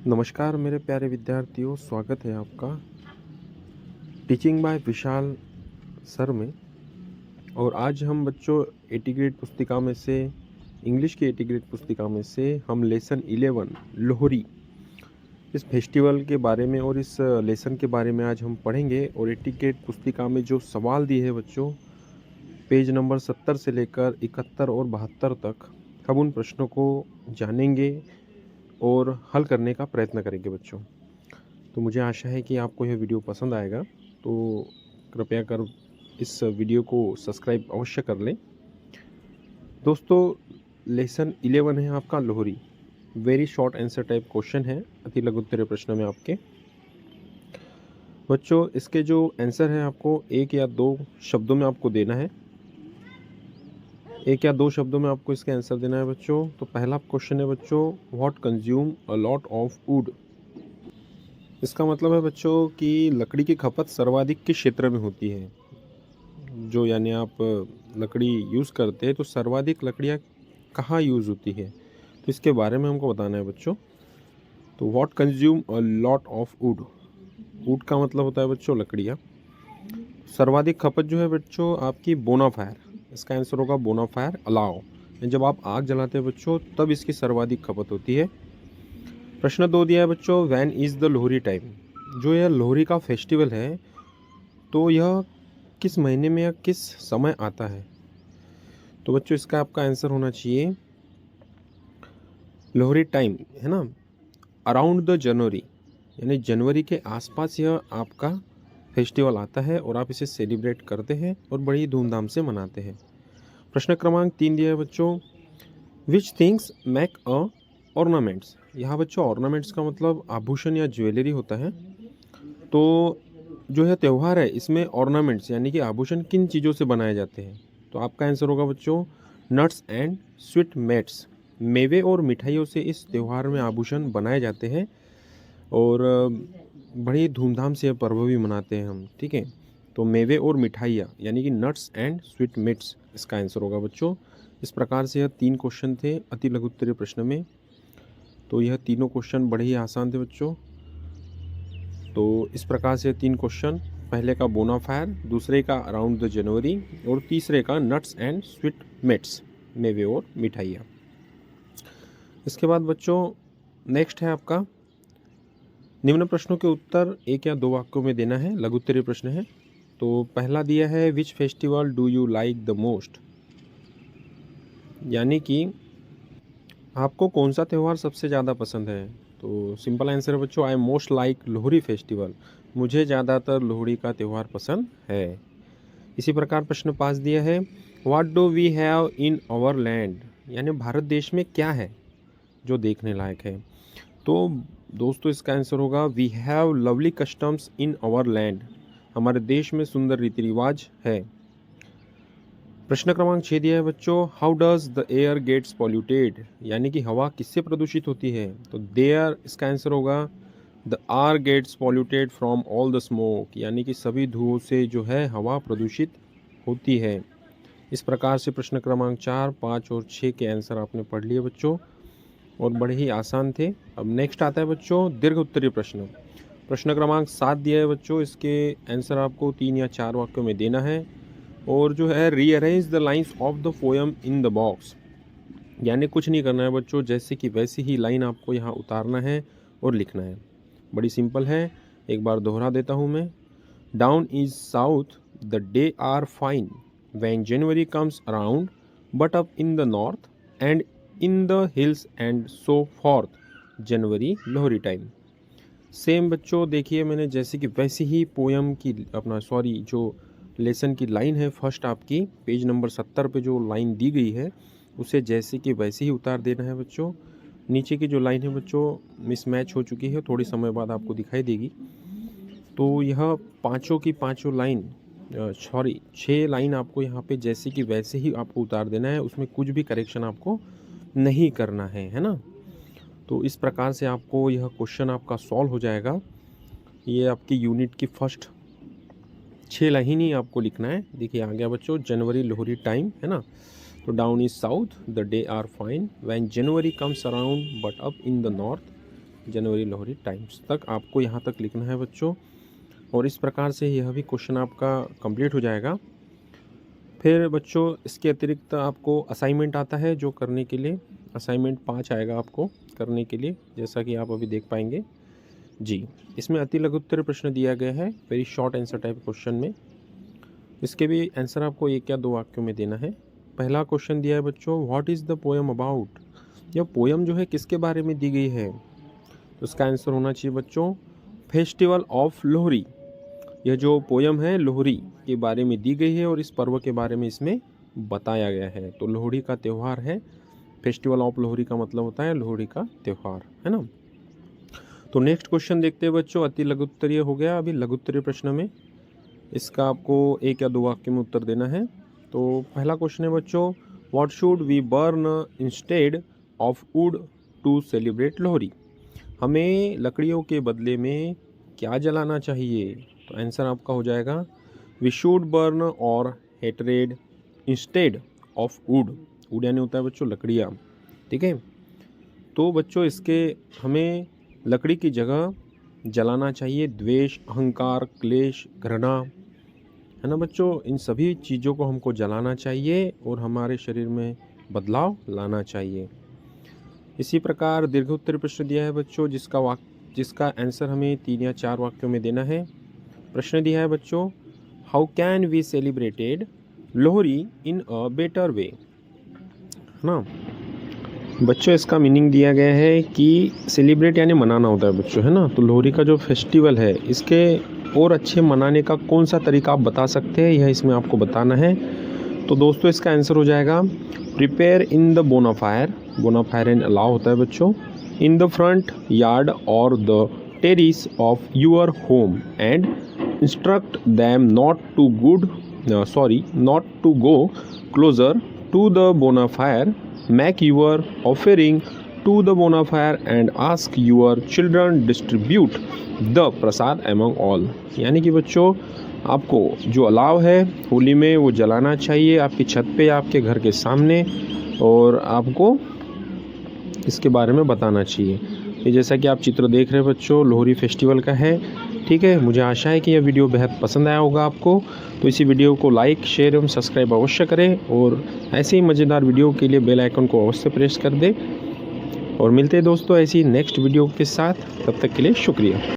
नमस्कार मेरे प्यारे विद्यार्थियों, स्वागत है आपका टीचिंग बाय विशाल सर में। और आज हम बच्चों एटी ग्रेड पुस्तिका में से इंग्लिश की एटी ग्रेड पुस्तिका में से हम लेसन 11 लोहरी इस फेस्टिवल के बारे में और इस लेसन के बारे में आज हम पढ़ेंगे। और एटी ग्रेड पुस्तिका में जो सवाल दिए हैं बच्चों, पेज नंबर 70 से लेकर 71 और 72 तक, हम उन प्रश्नों को जानेंगे और हल करने का प्रयत्न करेंगे बच्चों। तो मुझे आशा है कि आपको यह वीडियो पसंद आएगा, तो कृपया कर इस वीडियो को सब्सक्राइब अवश्य कर लें। दोस्तों, लेसन 11 है आपका Lohri. Very short answer type question है, अति लघु उत्तरीय प्रश्न में आपके बच्चों। इसके जो आंसर है आपको एक या दो शब्दों में आपको देना है, एक या दो शब्दों में आपको इसका आंसर देना है बच्चों। तो पहला क्वेश्चन है बच्चों, what consume a lot of would. इसका मतलब है बच्चों कि लकड़ी की खपत सर्वाधिक किस क्षेत्र में होती है। जो यानी आप लकड़ी यूज़ करते हैं तो सर्वाधिक लकड़ियाँ कहाँ यूज़ होती है, तो इसके बारे में हमको बताना है बच्चों। तो what consume a lot of would, would का मतलब होता है बच्चों लकड़ियाँ। सर्वाधिक खपत जो है बच्चों आपकी बोनाफायर, इसका आंसर होगा बोनाफायर अलाव। जब आप आग जलाते हैं बच्चों तब इसकी सर्वाधिक खपत होती है। प्रश्न 2 दिया है बच्चों, when is the Lohri time. जो यह लोहरी का फेस्टिवल है तो यह किस महीने में या किस समय आता है। तो बच्चों इसका आपका आंसर होना चाहिए लोहरी टाइम है ना, अराउंड द जनवरी, यानी जनवरी के आसपास यह आपका फेस्टिवल आता है और आप इसे सेलिब्रेट करते हैं और बड़ी धूमधाम से मनाते हैं। प्रश्न क्रमांक 3 दिया है बच्चों, which things make a ornaments. यहाँ बच्चों ऑर्नामेंट्स का मतलब आभूषण या ज्वेलरी होता है। तो जो है त्यौहार है इसमें ऑर्नामेंट्स यानी कि आभूषण किन चीज़ों से बनाए जाते हैं। तो आपका आंसर होगा बच्चों नट्स एंड स्वीट मेट्स। मेवे और मिठाइयों से इस त्यौहार में आभूषण बनाए जाते हैं और बड़ी धूमधाम से यह पर्व भी मनाते हैं हम, ठीक है। तो मेवे और मिठाइयाँ यानी कि नट्स एंड स्वीट मेट्स इसका आंसर होगा बच्चों। इस प्रकार से यह 3 क्वेश्चन थे अति लघु उत्तरीय प्रश्न में। तो यह तीनों क्वेश्चन बड़े ही आसान थे बच्चों। तो इस प्रकार से 3 क्वेश्चन, पहले का बोनाफायर, दूसरे का अराउंड द जनवरी और तीसरे का नट्स एंड स्वीट मेट्स, मेवे और मिठाइयाँ। इसके बाद बच्चों नेक्स्ट है आपका, निम्न प्रश्नों के उत्तर एक या दो वाक्यों में देना है, लघु उत्तरीय प्रश्न है। तो पहला दिया है, which festival do you like the most. यानी कि आपको कौन सा त्यौहार सबसे ज़्यादा पसंद है। तो सिंपल आंसर है बच्चों, I am most like Lohri festival. मुझे ज़्यादातर लोहड़ी का त्यौहार पसंद है। इसी प्रकार प्रश्न 5 दिया है, what do we have in our land. यानी भारत देश में क्या है जो देखने लायक है। तो दोस्तों इसका आंसर होगा, we have lovely customs in our land. हमारे देश में सुंदर रीति रिवाज है। प्रश्न क्रमांक 6 दिया है बच्चों, how does the air gets polluted. यानी कि हवा किससे प्रदूषित होती है। तो देयर इसका आंसर होगा, the air gets polluted from all the smoke. यानी कि सभी धुओं से जो है हवा प्रदूषित होती है। इस प्रकार से प्रश्न क्रमांक 4, 5 और 6 के आंसर आपने पढ़ लिए बच्चों और बड़े ही आसान थे। अब नेक्स्ट आता है बच्चों दीर्घ उत्तरीय प्रश्न। प्रश्न क्रमांक 7 दिया है बच्चों, इसके आंसर आपको 3 या 4 वाक्यों में देना है और जो है rearrange the lines of the poem in the box. यानी कुछ नहीं करना है बच्चों, जैसे कि वैसी ही लाइन आपको यहाँ उतारना है और लिखना है। बड़ी सिंपल है, एक बार दोहरा देता हूँ मैं। Down is south the day are fine when January comes around, but up in the north and in the hills and so forth January Lohri time. Same बच्चों देखिए, मैंने जैसे कि वैसी ही पोएम की जो लेसन की लाइन है फर्स्ट आपकी पेज नंबर 70 पे जो लाइन दी गई है उसे जैसे कि वैसे ही उतार देना है बच्चों। नीचे की जो लाइन है बच्चों मिसमैच हो चुकी है, थोड़ी समय बाद आपको दिखाई देगी। तो यह पांचों की पांचों लाइन 6 लाइन आपको यहाँ पे जैसे कि वैसे ही आपको उतार देना है, उसमें कुछ भी करेक्शन आपको नहीं करना है ना। तो इस प्रकार से आपको यह क्वेश्चन आपका सॉल्व हो जाएगा। ये आपकी यूनिट की फर्स्ट 6 लाइन ही आपको लिखना है। देखिए आ गया बच्चों, जनवरी लोहरी टाइम है ना। तो down is south the day are fine when January comes around but up in the north January Lohri times तक आपको यहाँ तक लिखना है बच्चों। और इस प्रकार से यह भी क्वेश्चन आपका कंप्लीट हो जाएगा। फिर बच्चों इसके अतिरिक्त आपको असाइनमेंट आता है जो करने के लिए, असाइनमेंट 5 आएगा आपको करने के लिए, जैसा कि आप अभी देख पाएंगे जी। इसमें अति लघुत्तर प्रश्न दिया गया है, very short answer type question में। इसके भी आंसर आपको 1 या 2 वाक्यों में देना है। पहला क्वेश्चन दिया है बच्चों, what is the poem about. यह पोएम जो है किसके बारे में दी गई है, तो इसका आंसर होना चाहिए बच्चों फेस्टिवल ऑफ लोहरी। यह जो पोयम है लोहरी के बारे में दी गई है और इस पर्व के बारे में इसमें बताया गया है। तो लोहड़ी का त्यौहार है, फेस्टिवल ऑफ लोहरी का मतलब होता है लोहड़ी का त्यौहार, है ना। तो नेक्स्ट क्वेश्चन देखते हैं बच्चों, अति लघुत्तरीय हो गया। अभी लघुत्तरीय प्रश्न में इसका आपको 1 या 2 वाक्य में उत्तर देना है। तो पहला क्वेश्चन है बच्चों, what should we burn instead of wood to celebrate Lohri. हमें लकड़ियों के बदले में क्या जलाना चाहिए, तो आंसर आपका हो जाएगा वी शुड बर्न और hatred instead of would. Would यानी होता है बच्चों लकड़ियाँ, ठीक है। तो बच्चों इसके हमें लकड़ी की जगह जलाना चाहिए द्वेष, अहंकार, क्लेश, घृणा, है ना बच्चों। इन सभी चीज़ों को हमको जलाना चाहिए और हमारे शरीर में बदलाव लाना चाहिए। इसी प्रकार दीर्घोत्तरी प्रश्न दिया है बच्चों, जिसका आंसर हमें 3 या 4 वाक्यों में देना है। प्रश्न दिया है बच्चों, how can we celebrated Lohri in a better way, है ना बच्चों। इसका मीनिंग दिया गया है कि सेलिब्रेट यानी मनाना होता है बच्चों, है ना। तो लोहरी का जो फेस्टिवल है इसके और अच्छे मनाने का कौन सा तरीका आप बता सकते हैं, यह इसमें आपको बताना है। तो दोस्तों इसका आंसर हो जाएगा prepare in the bonfire. Bonfire and अलाव होता है बच्चों, इन द फ्रंट यार्ड और the terrace of your home and instruct them not to go closer to the bonfire, make your offering to the bonfire and ask your children distribute the Prasad among all। यानी कि बच्चों आपको जो अलाव है होली में वो जलाना चाहिए आपकी छत पे, आपके घर के सामने, और आपको इसके बारे में बताना चाहिए। ये जैसा कि आप चित्र देख रहे हैं बच्चों लोहरी फेस्टिवल का है, ठीक है। मुझे आशा है कि यह वीडियो बेहद पसंद आया होगा आपको। तो इसी वीडियो को लाइक, शेयर एवं सब्सक्राइब अवश्य करें और ऐसे ही मज़ेदार वीडियो के लिए बेल आइकन को अवश्य प्रेस कर दें। और मिलते हैं दोस्तों ऐसी नेक्स्ट वीडियो के साथ, तब तक के लिए शुक्रिया।